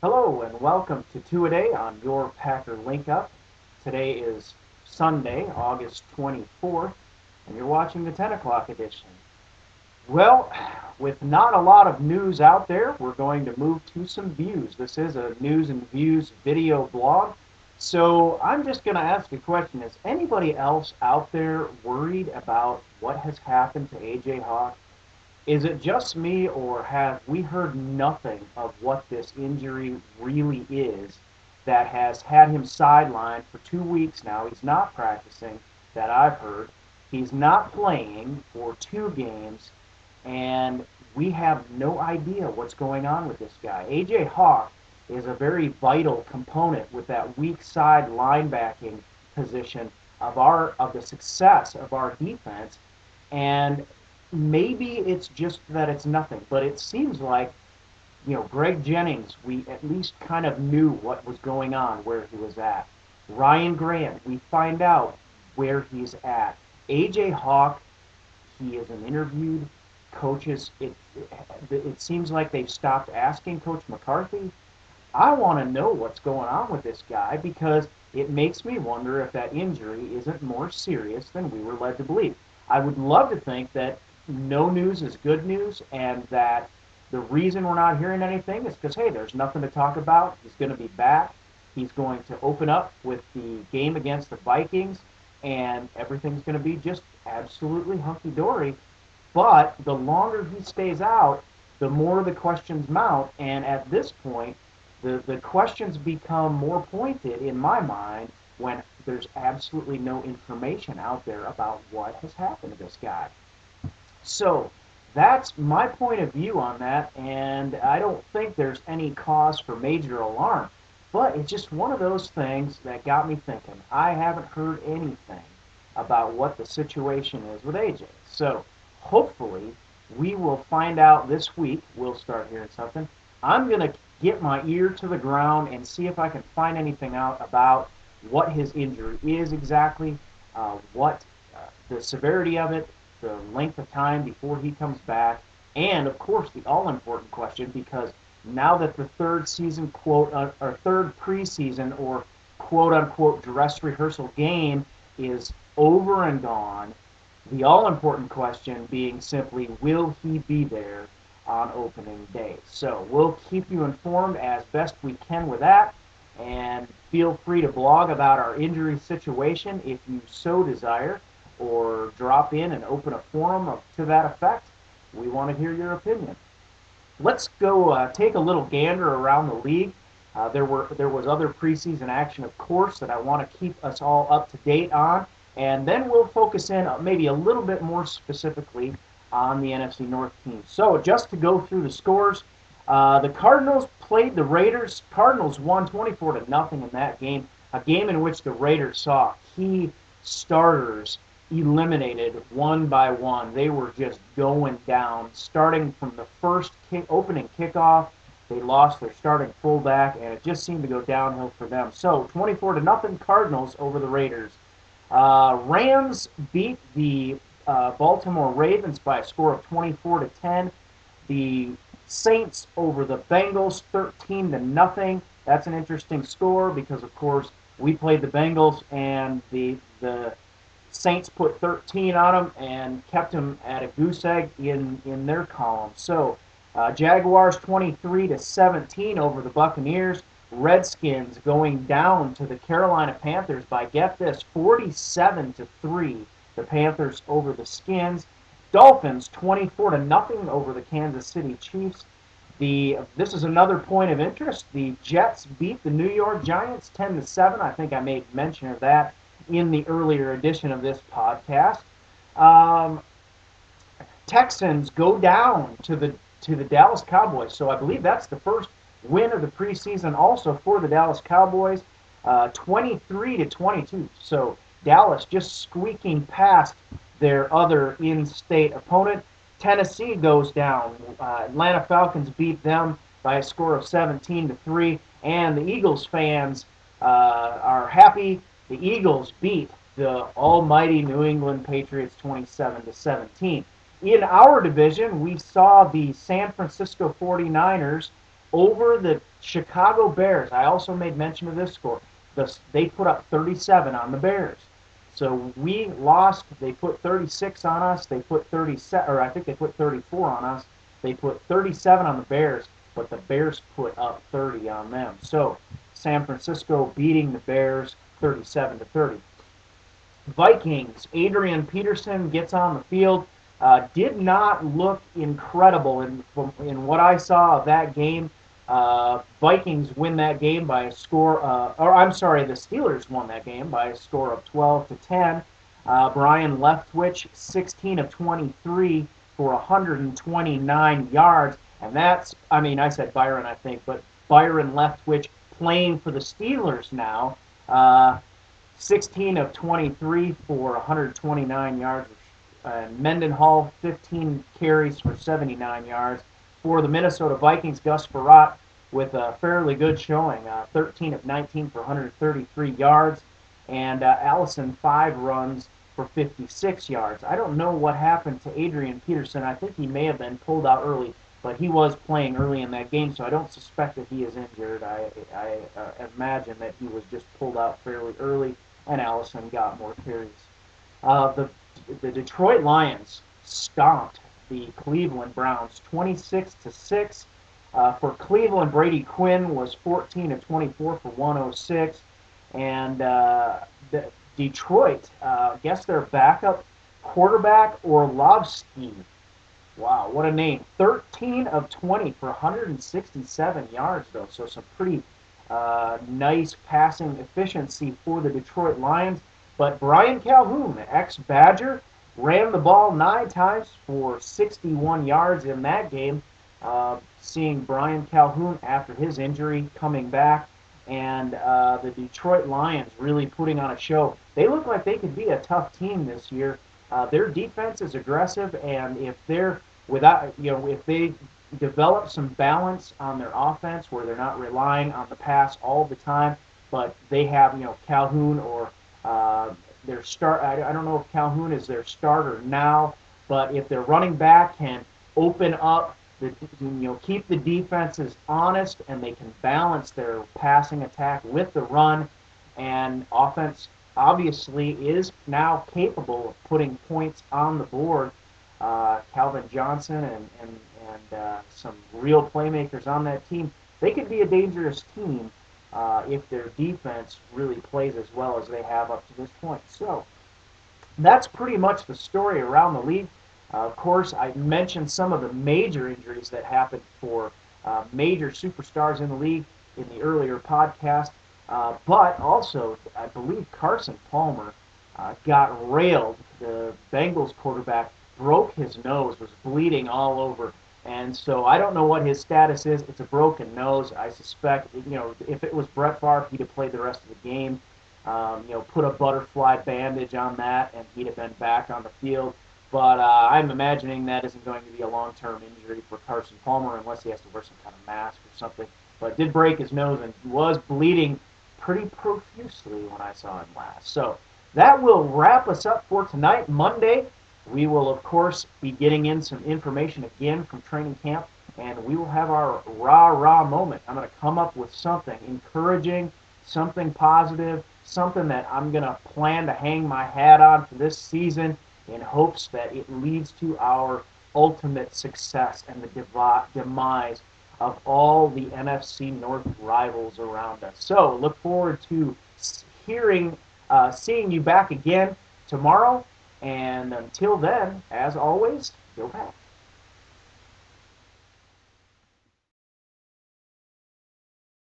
Hello and welcome to Two-A-Day on your Packer Link Up. Today is Sunday, August 24th, and you're watching the 10 o'clock edition. Well, with not a lot of news out there, we're going to move to some views. This is a news and views video blog. So I'm just going to ask a question. Is anybody else out there worried about what has happened to A.J. Hawk? Is it just me, or have we heard nothing of what this injury really is that has had him sidelined for 2 weeks now? He's not practicing, that I've heard. He's not playing for 2 games, and we have no idea what's going on with this guy. A.J. Hawk is a very vital component with that weak side linebacking position of the success of our defense, and maybe it's just that it's nothing, but it seems like, Greg Jennings, we at least kind of knew what was going on, where he was at. Ryan Grant, we find out where he's at. AJ Hawk, he isn't interviewed. Coaches, it seems like they've stopped asking Coach McCarthy. I want to know what's going on with this guy because it makes me wonder if that injury isn't more serious than we were led to believe. I would love to think that no news is good news and that the reason we're not hearing anything is because, hey, there's nothing to talk about. He's going to be back. He's going to open up with the game against the Vikings, and everything's going to be just absolutely hunky-dory. But the longer he stays out, the more the questions mount, and at this point, the questions become more pointed in my mind when there's absolutely no information out there about what has happened to this guy. So that's my point of view on that, and I don't think there's any cause for major alarm. But it's just one of those things that got me thinking. I haven't heard anything about what the situation is with AJ. So hopefully we will find out this week. We'll start hearing something. I'm going to get my ear to the ground and see if I can find anything out about what his injury is exactly, what the severity of it, the length of time before he comes back, and of course the all-important question, because now that the third season or third preseason or quote unquote dress rehearsal game is over and gone, the all-important question being simply, will he be there on opening day? So we'll keep you informed as best we can with that, and feel free to blog about our injury situation if you so desire, or drop in and open a forum to that effect. We want to hear your opinion. Let's go take a little gander around the league. There was other preseason action, of course, that I want to keep us all up to date on, and then we'll focus in maybe a little bit more specifically on the NFC North team. So just to go through the scores, the Cardinals played the Raiders. Cardinals won 24-0 in that game, a game in which the Raiders saw key starters eliminated one by one. They were just going down, starting from the first opening kickoff. They lost their starting fullback, and it just seemed to go downhill for them. So 24-0 Cardinals over the Raiders. Rams beat the Baltimore Ravens by a score of 24-10. The Saints over the Bengals 13-0. That's an interesting score because, of course, we played the Bengals and the Saints put 13 on them and kept them at a goose egg in their column. So Jaguars 23-17 over the Buccaneers. Redskins going down to the Carolina Panthers by, get this, 47-3. The Panthers over the Skins. Dolphins 24-0 over the Kansas City Chiefs. This is another point of interest. The Jets beat the New York Giants 10-7. I think I made mention of that in the earlier edition of this podcast. Texans go down to the Dallas Cowboys. So I believe that's the first win of the preseason also for the Dallas Cowboys, 23-22. So Dallas just squeaking past their other in-state opponent. Tennessee goes down. Atlanta Falcons beat them by a score of 17-3, and the Eagles fans are happy. The Eagles beat the almighty New England Patriots 27-17. In our division, we saw the San Francisco 49ers over the Chicago Bears. I also made mention of this score. They put up 37 on the Bears. So we lost. They put 36 on us. They put 37, or I think they put 34 on us. They put 37 on the Bears, but the Bears put up 30 on them. So San Francisco beating the Bears 37-30. Vikings, Adrian Peterson gets on the field. Did not look incredible in what I saw of that game. Vikings win that game by a score, or I'm sorry, the Steelers won that game by a score of 12-10. Brian Leftwich, 16 of 23 for 129 yards, and that's, I mean, I said Byron, I think, but Byron Leftwich playing for the Steelers now. 16 of 23 for 129 yards. Mendenhall, 15 carries for 79 yards. For the Minnesota Vikings, Gus Frerotte with a fairly good showing, 13 of 19 for 133 yards. And Allison, 5 runs for 56 yards. I don't know what happened to Adrian Peterson. I think he may have been pulled out early, but he was playing early in that game, so I don't suspect that he is injured. I imagine that he was just pulled out fairly early, and Allison got more carries. The Detroit Lions stomped the Cleveland Browns 26-6. For Cleveland, Brady Quinn was 14 of 24 for 106, and Detroit, guess their backup quarterback Orlovsky. Wow, what a name! 13 of 20 for 167 yards, though. So some pretty nice passing efficiency for the Detroit Lions. But Brian Calhoun, ex-Badger, ran the ball 9 times for 61 yards in that game. Seeing Brian Calhoun after his injury coming back, and the Detroit Lions really putting on a show. They look like they could be a tough team this year. Their defense is aggressive, and if they're if they develop some balance on their offense where they're not relying on the pass all the time, but they have Calhoun or their start. I don't know if Calhoun is their starter now, but if their running back can open up keep the defenses honest, and they can balance their passing attack with the run, and offense obviously is now capable of putting points on the board. Calvin Johnson and some real playmakers on that team. They could be a dangerous team if their defense really plays as well as they have up to this point. So that's pretty much the story around the league. Of course, I mentioned some of the major injuries that happened for major superstars in the league in the earlier podcast, but also I believe Carson Palmer got railed. The Bengals quarterback broke his nose, was bleeding all over, and so I don't know what his status is. It's a broken nose. I suspect, if it was Brett Favre, he'd have played the rest of the game. Put a butterfly bandage on that, and he'd have been back on the field. But I'm imagining that isn't going to be a long-term injury for Carson Palmer unless he has to wear some kind of mask or something. But did break his nose, and he was bleeding pretty profusely when I saw him last. So that will wrap us up for tonight, Monday. We will, of course, be getting in some information again from training camp, and we will have our rah-rah moment. I'm going to come up with something encouraging, something positive, something that I'm going to plan to hang my hat on for this season in hopes that it leads to our ultimate success and the demise of all the NFC North rivals around us. So look forward to seeing you back again tomorrow. And until then, as always, go Pack.